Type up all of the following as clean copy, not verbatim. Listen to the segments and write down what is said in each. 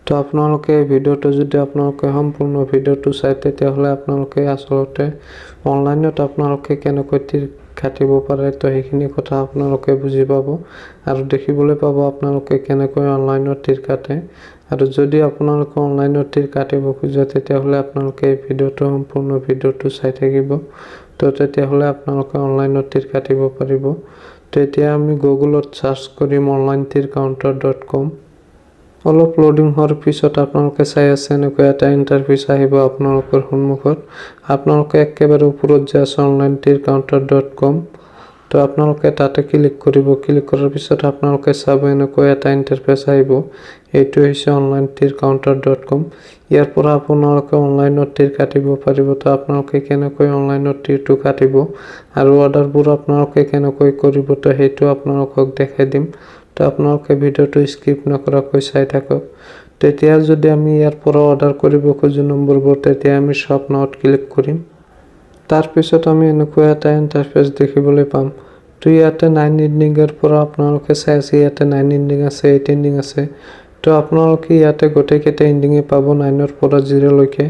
তো আপোনালোকে ভিডিওটো যদি আপোনালোকে সম্পূৰ্ণ ভিডিওটো চাই তেতিয়াহ'লে আপোনালোকে আসলতে অনলাইনত আপোনালোকে কেনেকৈ তীৰ কাটিব পাৰে তো সেইখিনি কথা আপোনালোকে বুজি পাব আৰু দেখিবলৈ পাব আপোনালোকে কেনেকৈ অনলাইনত তীৰ কাটে আৰু যদি আপোনালোকে অনলাইনত তীৰ কাটিব খোজে তেতিয়াহ'লে আপোনালোকে এই ভিডিওটো সম্পূৰ্ণ ভিডিওটো চাই থাকিব তো তেতিয়াহ'লে আপোনালোকে অনলাইনত তীৰ কাটিব পাৰিব। তো এতিয়া আমি গুগলত সাৰ্চ কৰিম onlinetircounter.com। অলপ লোডিং হোৱাৰ পিছত আপোনালোকে চাই আছে এনেকৈ এটা ইণ্টাৰফেচ আহিব আপোনালোকৰ সন্মুখত। আপোনালোকে একেবাৰে ওপৰত যে আছে onlinetircounter.com তো আপোনালোকে তাতে ক্লিক কৰিব। ক্লিক কৰাৰ পিছত আপোনালোকে চাব এনেকৈ এটা ইণ্টাৰফেচ আহিব। এইটো হৈছে onlinetircounter.com। ইয়াৰ পৰা আপোনালোকে অনলাইনত তীৰ কাটিব পাৰিব। তো আপোনালোকে কেনেকৈ অনলাইনত তীৰটো কাটিব আৰু অৰ্ডাৰবোৰ আপোনালোকে কেনেকৈ কৰিব তো সেইটো আপোনালোকক দেখাই দিম। তো আপোনালোকে ভিডিওটো স্কিপ নকৰাকৈ চাই থাকক। তেতিয়া যদি আমি ইয়াৰ পৰা অৰ্ডাৰ কৰিব খোজো নম্বৰবোৰ তেতিয়া আমি শপ নাওত ক্লিক কৰিম। তাৰ পিছত আমি এনেকৈ এটা ইণ্টাৰফেচ দেখিবলৈ পাম। তো ইয়াতে 9 এণ্ডিঙৰ পৰা আপোনালোকে চাই আছে ইয়াতে 9 এণ্ডিং আছে 8 এণ্ডিং আছে। তো আপোনালোকে ইয়াতে গোটেইকেইটা এণ্ডিঙে পাব 9ৰ পৰা 0 লৈকে।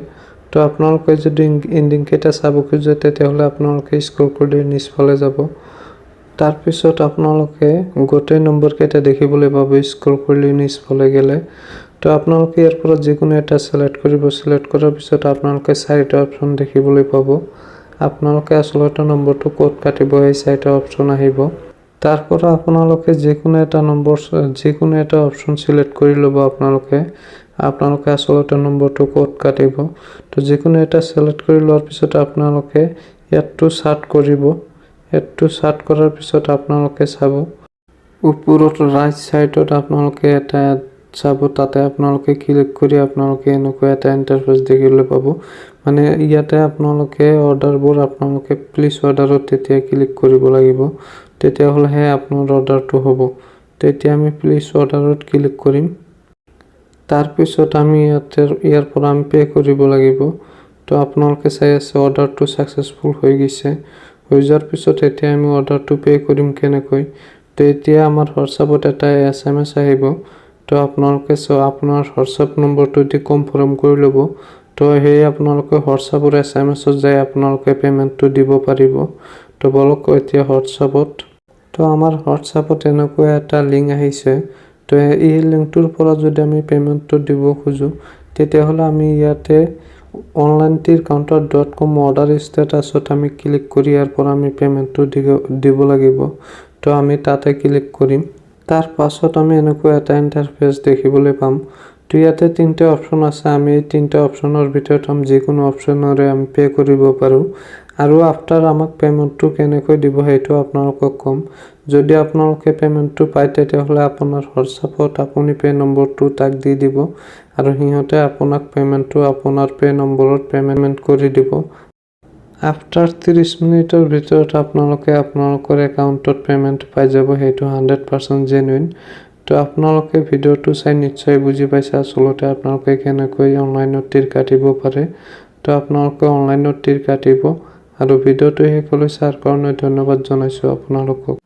তো আপোনালোকে যদি এণ্ডিং কেইটা চাব খোজে তেতিয়াহ'লে আপোনালোকে স্ক্ৰল কৰি নিচফালে যাব। তাৰ পিছত আপোনালোকে গোটেই নম্বৰ কেইটা দেখিবলৈ পাব স্ক্ৰল কৰি নিচফালে গ'লে। তো আপোনালোকে ইয়াৰ পৰা যিকোনো এটা সিলেক্ট কৰিব। সিলেক্ট কৰাৰ পিছত আপোনালোকে 4টা অপচন দেখিবলৈ পাব। আপোনালোকে আসলতে নম্বৰটো ক'ত কাটিব এই 4টা অপচন আহিব। তাৰ পৰা আপোনালোকে যিকোনো এটা অপচন সিলেক্ট কৰি ল'ব। আপোনালোকে আসলতে নম্বৰটো ক'ত কাটিব। তো যিকোনো এটা সিলেক্ট কৰি লোৱাৰ পিছত আপোনালোকে ইয়াতটো সাৰ্চ কৰিব। এডটো সাৰ্চ কৰাৰ পিছত আপোনালোকে চাব ওপৰত ৰাইট সাইডত আপোনালোকে এটা চাব তাতে আপোনালোকে ক্লিক কৰি আপোনালোকে এনেকৈ এটা ইণ্টাৰফেচ দেখিবলৈ পাব। মানে ইয়াতে আপোনালোকে অৰ্ডাৰবোৰ আপোনালোকে প্লিজ অৰ্ডাৰত তেতিয়া ক্লিক কৰিব লাগিব তেতিয়াহ'লেহে আপোনাৰ অৰ্ডাৰটো হ'ব। তেতিয়া আমি প্লিজ অৰ্ডাৰত ক্লিক কৰিম। তাৰ পিছত আমি ইয়াৰ পৰা আমি পে কৰিব লাগিব। তো আপোনালোকে চাই আছে অৰ্ডাৰটো সাকসেসফুল হৈ গৈছে। হৈ যোৱাৰ পিছত এতিয়া আমি অৰ্ডাৰটো পে কৰিম কেনেকৈ। তো এতিয়া আমাৰ হোৱাটছআপত এটা SMS আহিব। তো আপোনালোকে আপোনাৰ হোৱাটছআপ নম্বৰটো দি কনফাৰ্ম কৰি ল'ব। তো সেই আপোনালোকে হোৱাটছআপৰ SMS-ত যাই আপোনালোকে পেমেন্টটো দিব পাৰিব। তো বলক এতিয়া হোৱাটছআপত। তো আমাৰ হোৱাটছআপত এনেকৈ এটা লিংক আহিছে। তো এই লিংকটোৰ পৰা যদি আমি পেমেন্টটো দিব খোজো তেতিয়াহ'লে আমি ইয়াতে onlinetircounter.com অৰ্ডাৰ ষ্টেটাছত আমি ক্লিক কৰি ইয়াৰ পৰা আমি পেমেন্টটো দিব লাগিব। তো আমি তাতে ক্লিক কৰিম। তাৰ পাছত আমি এনেকৈ এটা ইণ্টাৰফেচ দেখিবলৈ পাম। তো ইয়াতে 3টা অপচন আছে। আমি এই 3টা অপচনৰ ভিতৰত যিকোনো অপচনৰে আমি পে কৰিব পাৰোঁ আৰু আফটাৰ আমাক পেমেন্টটো কেনেকৈ দিব সেইটো আপোনালোকক ক'ম। যদি আপোনালোকে পেমেন্টটো পায় তেতিয়াহ'লে আপোনাৰ হোৱাটছআপত আপুনি পে নম্বৰটো তাক দি দিব আৰু সিহঁতে আপোনাক পেমেন্টটো আপোনাৰ পে নম্বৰত পেমেন্ট কৰি দিব। আফটাৰ 30 মিনিটৰ ভিতৰত আপোনালোকে আপোনালোকৰ একাউণ্টত পেমেন্ট পাই যাব। সেইটো 100% জেনুইন। তো আপোনালোকে ভিডিওটো চাই নিশ্চয় বুজি পাইছে আসলতে আপোনালোকে কেনেকৈ অনলাইনত তীৰ কাটিব পাৰে। তো আপোনালোকে অনলাইনত তীৰ কাটিব আৰু ভিডিওটো শেষলৈ চাৰ কাৰণে ধন্যবাদ জনাইছোঁ আপোনালোকক।